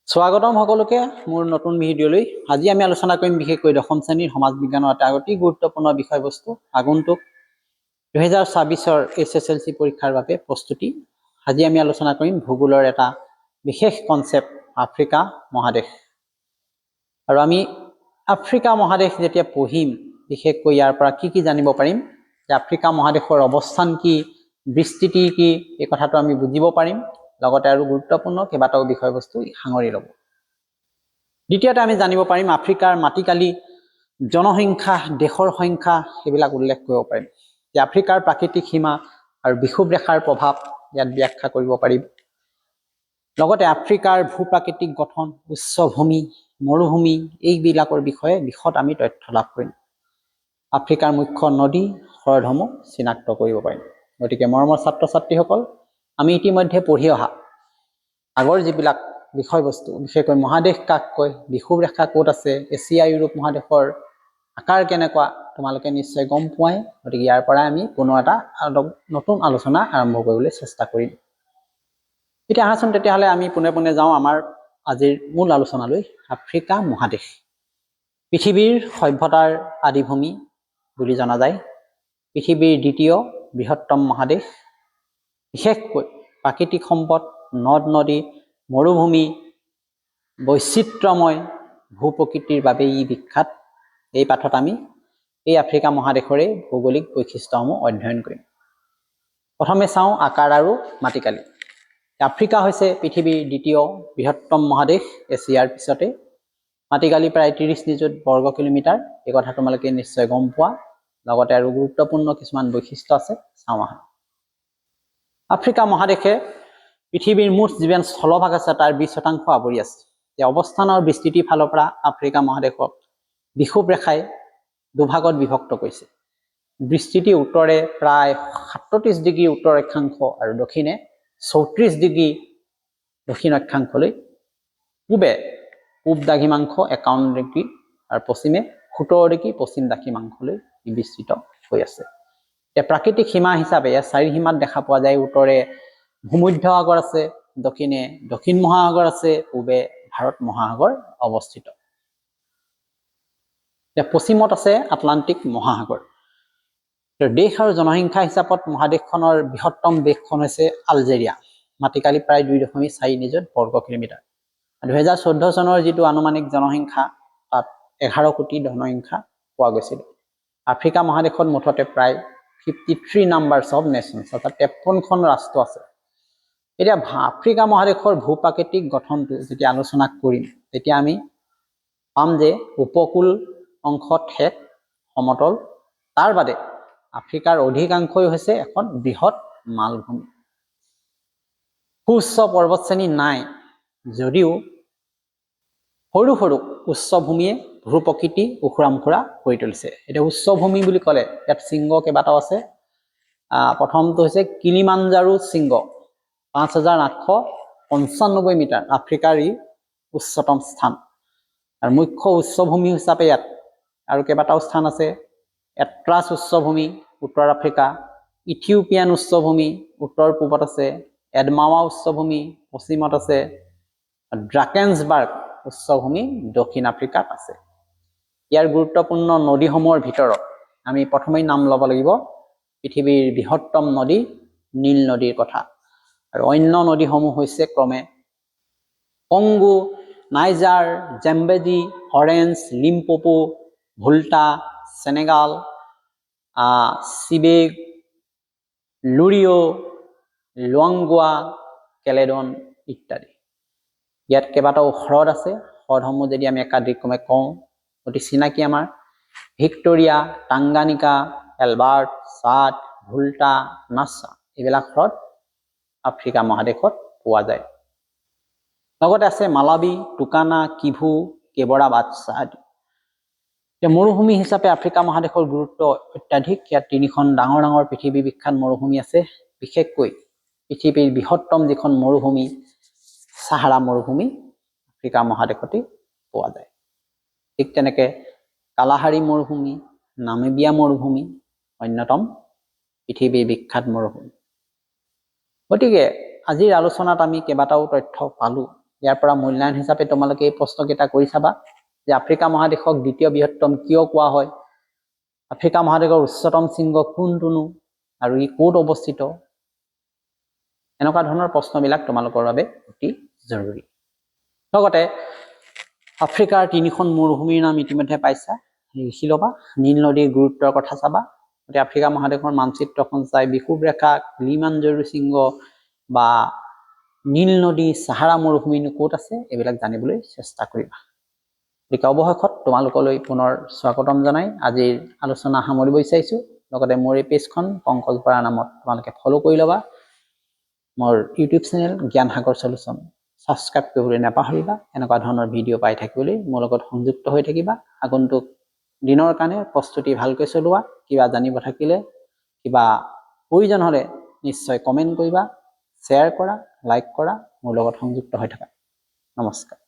স্বাগতম সকলোকে মোৰ নতুন ভিডিঅ'লৈ। আজি আমি আলোচনা কৰিম বিশেষকৈ দশম শ্ৰেণীৰ সমাজ বিজ্ঞানৰ এটা অতি গুৰুত্বপূৰ্ণ বিষয়বস্তু আগন্তুক 2026 SSLC পৰীক্ষাৰ বাবে প্ৰস্তুতি। আজি আমি আলোচনা কৰিম ভূগোলৰ এটা বিশেষ কনসেপ্ট আফ্ৰিকা মহাদেশ। আৰু আমি আফ্ৰিকা মহাদেশ যেতিয়া পঢ়িম বিশেষকৈ ইয়াৰ পৰা কি জানিব পাৰিম যে আফ্ৰিকা মহাদেশৰ অৱস্থান কি, বিস্তৃতি কি, এই কথাটো আমি বুজিব পাৰিম। লগতে আৰু গুৰুত্বপূৰ্ণ কেইবাটাও বিষয়বস্তু সাঙৰি ল'ব। দ্বিতীয়তে আমি জানিব পাৰিম আফ্ৰিকাৰ মাটিকালি, জনসংখ্যা, দেশৰ সংখ্যা এইবিলাক উল্লেখ কৰিব পাৰিম। যে আফ্ৰিকাৰ প্ৰাকৃতিক সীমা আৰু বিষুৱ ৰেখাৰ প্ৰভাৱ ইয়াত ব্যাখ্যা কৰিব পাৰিম। লগতে আফ্ৰিকাৰ ভূপ্ৰাকৃতিক গঠন, উচ্চভূমি, মৰুভূমি এইবিলাকৰ বিষয়ে বিশদ আমি তথ্য লাভ কৰিম। আফ্ৰিকাৰ মুখ্য নদী, হ্ৰদসমূহ চিনাক্ত কৰিব পাৰিম। গতিকে মৰমৰ ছাত্ৰ ছাত্ৰীসকল, আমি ইতিমধ্যে পঢ়ি অহা আগৰ যিবিলাক বিষয়বস্তু, বিশেষকৈ মহাদেশ কাক কয়, বিষুৱ ৰেখা ক'ত আছে, এছিয়া ইউৰোপ মহাদেশৰ আকাৰ কেনেকুৱা তোমালোকে নিশ্চয় গম পোৱাই। গতিকে ইয়াৰ পৰা আমি পুনৰ এটা নতুন আলোচনা আৰম্ভ কৰিবলৈ চেষ্টা কৰিম। এতিয়া আহাচোন তেতিয়াহ'লে আমি পোনে যাওঁ আমাৰ আজিৰ মূল আলোচনালৈ। আফ্ৰিকা মহাদেশ পৃথিৱীৰ সভ্যতাৰ আদিভূমি বুলি জনা যায়। পৃথিৱীৰ দ্বিতীয় বৃহত্তম মহাদেশ। বিশেষকৈ প্ৰাকৃতিক সম্পদ, নদ নদী, মৰুভূমি, বৈচিত্ৰ্যময় ভূপ্ৰকৃতিৰ বাবে ই বিখ্যাত। এই পাঠত আমি এই আফ্ৰিকা মহাদেশৰে ভৌগোলিক বৈশিষ্ট্যসমূহ অধ্যয়ন কৰিম। প্ৰথমে চাওঁ আকাৰ আৰু মাটিকালি। আফ্ৰিকা হৈছে পৃথিৱীৰ দ্বিতীয় বৃহত্তম মহাদেশ এছিয়াৰ পিছতে। মাটিকালি প্ৰায় 30 নিযুত বৰ্গ কিলোমিটাৰ। এই কথা তোমালোকে নিশ্চয় গম পোৱা। লগতে আৰু গুৰুত্বপূৰ্ণ কিছুমান বৈশিষ্ট্য আছে, চাওঁ আহা। আফ্ৰিকা মহাদেশে পৃথিৱীৰ মুঠ যিমান স্থলভাগ আছে তাৰ 20% আৱৰি আছে। এই অৱস্থান আৰু বিস্তৃতিৰ ফালৰ পৰা আফ্ৰিকা মহাদেশক বিষুৱ ৰেখাই দুভাগত বিভক্ত কৰিছে। বিস্তৃতি উত্তৰে প্ৰায় 37 ডিগ্ৰী উত্তৰ অক্ষাংশ আৰু দক্ষিণে 34 ডিগ্ৰী দক্ষিণ অক্ষাংশলৈ, পূবে পূব দ্ৰাঘিমাংশ 51 ডিগ্ৰী আৰু পশ্চিমে 17 ডিগ্ৰী পশ্চিম দ্ৰাঘিমাংশলৈ বিস্তৃত হৈ আছে। এতিয়া প্ৰাকৃতিক সীমা হিচাপে ইয়াৰ 4 সীমাত দেখা পোৱা যায়। উত্তৰে ভূমধ্য সাগৰ আছে, দক্ষিণে দক্ষিণ মহাসাগৰ আছে, পূবে ভাৰত মহাসাগৰ অৱস্থিত। পশ্চিমত আছে আটলান্টিক মহাসাগৰ। দেশ আৰু জনসংখ্যা হিচাপত মহাদেশখনৰ বৃহত্তম দেশখন হৈছে আলজেৰিয়া। মাটিকালি প্ৰায় 2.4 নিযুত বৰ্গ কিলোমিটাৰ। 2014 চনৰ যিটো আনুমানিক জনসংখ্যা তাত 11 কোটি জনসংখ্যা পোৱা গৈছিল। আফ্ৰিকা মহাদেশত মুঠতে প্ৰায় 53 নাম্বাৰছ অফ নেশ্যনছ, অৰ্থাৎ 53খন ৰাষ্ট্ৰ আছে। এতিয়া আফ্ৰিকা মহাদেশৰ ভূপ্ৰাকৃতিক গঠনটো যেতিয়া আলোচনা কৰিম তেতিয়া আমি পাম যে উপকূল অংশ ঠেক সমতল, তাৰ বাদে আফ্ৰিকাৰ অধিকাংশই হৈছে এখন বৃহৎ মালভূমি। সুউচ্চ পৰ্বতশ্ৰেণী নাই যদিও সৰু সৰু উচ্চভূমিয়ে ভূপ্ৰকৃতি উখুৰামুখুৰা কৰি তুলিছে। এতিয়া উচ্চভূমি বুলি ক'লে ইয়াত শৃংগ কেইবাটাও আছে। প্ৰথমটো হৈছে কিলিমাঞ্জাৰো শৃংগ, 5895 মিটাৰ, আফ্ৰিকাৰ ই উচ্চতম স্থান। আৰু মুখ্য উচ্চভূমি হিচাপে ইয়াত আৰু কেইবাটাও স্থান আছে। এট্ৰাছ উচ্চভূমি উত্তৰ আফ্ৰিকা, ইথিওপিয়ান উচ্চভূমি উত্তৰ পূবত আছে, এডমাৱা উচ্চভূমি পশ্চিমত আছে, ড্ৰাকেন্সবাৰ্গ উচ্চভূমি দক্ষিণ আফ্ৰিকাত আছে। ইয়াৰ গুৰুত্বপূৰ্ণ নদীসমূহৰ ভিতৰত আমি প্ৰথমেই নাম ল'ব লাগিব পৃথিৱীৰ বৃহত্তম নদী নীল নদীৰ কথা। আৰু অন্য নদীসমূহ হৈছে ক্ৰমে Congo, Niger, Zambezi, Orange, Limpopo, Volta, Senegal, চিবেগ, লুৰিঅ, লুৱাংগোৱা, কেলেডন ইত্যাদি। ইয়াত কেইবাটাও হ্ৰদ আছে। হ্ৰদসমূহ যদি আমি একাধিক্ৰমে কওঁ, অতি চিনাকি আমাৰ ভিক্টোৰিয়া, টাংগানিকা, এলবাৰ্ট, চাদ, ভোল্টা, নাছা, এইবিলাক হ্ৰদ আফ্ৰিকা মহাদেশত পোৱা যায়। লগতে আছে মালাবি, টুকানা, কিভু, কেবৰা বাদছা আদি। মৰুভূমি হিচাপে আফ্ৰিকা মহাদেশৰ গুৰুত্ব অত্যাধিক। ইয়াত 3খন ডাঙৰ ডাঙৰ পৃথিৱী বিখ্যাত মৰুভূমি আছে। বিশেষকৈ পৃথিৱীৰ বৃহত্তম যিখন মৰুভূমি সাহাৰা মৰুভূমি আফ্ৰিকা মহাদেশতে পোৱা যায়। ঠিক তেনেকে কালাহাৰী মৰুভূমি, নামিবিয়া মৰুভূমি অন্যতম পৃথিৱীৰ বিখ্যাত মৰুভূমি। গতিকে আজিৰ আলোচনাত আমি কেইবাটাও তথ্য পালো ইয়াৰ পৰা মূল্যায়ন হিচাপে তোমালোকে এই প্ৰশ্নকেইটা কৰি চাবা যে আফ্ৰিকা মহাদেশক দ্বিতীয় বৃহত্তম কিয় কোৱা হয়, আফ্ৰিকা মহাদেশৰ উচ্চতম শৃংগ কোনটোনো আৰু ই ক'ত অৱস্থিত। এনেকুৱা ধৰণৰ প্ৰশ্নবিলাক তোমালোকৰ বাবে অতি জৰুৰী। লগতে আফ্ৰিকাৰ 3খন মৰুভূমিৰ নাম ইতিমধ্যে পাইছা, লিখি ল'বা। নীল নদীৰ গুৰুত্বৰ কথা চাবা। গতিকে আফ্ৰিকা মহাদেশৰ মানচিত্ৰখন চাই বিষুৱ ৰেখা, কিলিমাঞ্জাৰো শৃংগ বা নীল নদী, সাহাৰা মৰুভূমিনো ক'ত আছে এইবিলাক জানিবলৈ চেষ্টা কৰিবা। গতিকে অৱশেষত তোমালোকলৈ পুনৰ স্বাগতম জনাই আজিৰ আলোচনা সামৰিব বিচাৰিছোঁ। লগতে মোৰ এই পেজখন পংকজ বৰা নামত তোমালোকে ফ'ল' কৰি ল'বা। মোৰ ইউটিউব চেনেল জ্ঞান সাগৰ চলিউশ্যন ছাবস্ক্ৰাইব কৰিবলৈ নাপাহৰিবা। এনেকুৱা ধৰণৰ ভিডিঅ' পাই থাকিবলৈ মোৰ লগত সংযুক্ত হৈ থাকিবা। আগন্তুক দিনৰ কাৰণে প্ৰস্তুতি ভালকৈ চলোৱা। কিবা জানিব থাকিলে, কিবা প্ৰয়োজন হ'লে নিশ্চয় কমেণ্ট কৰিবা, শ্বেয়াৰ কৰা, লাইক কৰা, মোৰ লগত সংযুক্ত হৈ থাকা। নমস্কাৰ।